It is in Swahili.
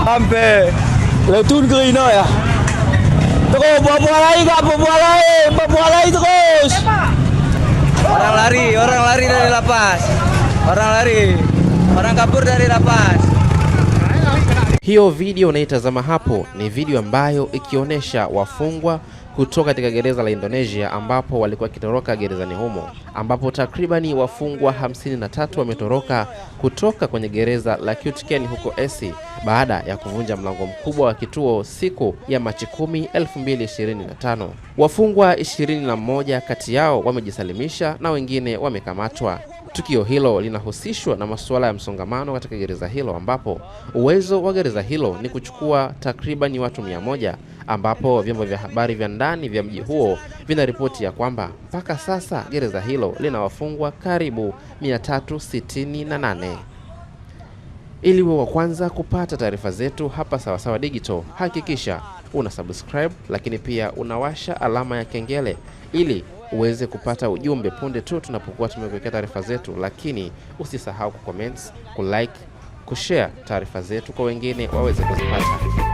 Sampai letun green ya. Terus buat lagi terus. Orang lari dari lapas. Orang kabur dari lapas. Hiyo video unaitazama hapo ni video ambayo ikionyesha wafungwa kutoka katika gereza la Indonesia ambapo walikuwa kitoroka gerezani humo, ambapo takribani wafungwa 53 wametoroka kutoka kwenye gereza la Kutken huko Esi baada ya kuvunja mlango mkubwa wa kituo siku ya Machi 10, 2025. Wafungwa 21 kati yao wamejisalimisha na wengine wamekamatwa. Tukio hilo linahusishwa na masuala ya msongamano katika gereza hilo, ambapo uwezo wa gereza hilo ni kuchukua takribani watu 100, ambapo vyombo vya habari vya ndani vya mji huo vinaripoti ya kwamba mpaka sasa gereza hilo lina wafungwa karibu 368. Ili uwe wa kwanza kupata taarifa zetu hapa Sawasawa Digital, hakikisha una subscribe, lakini pia unawasha alama ya kengele ili uweze kupata ujumbe punde tu tunapokuwa tumekuwekea taarifa zetu. Lakini usisahau kucomment, kulike, kushare taarifa zetu kwa wengine waweze kuzipata.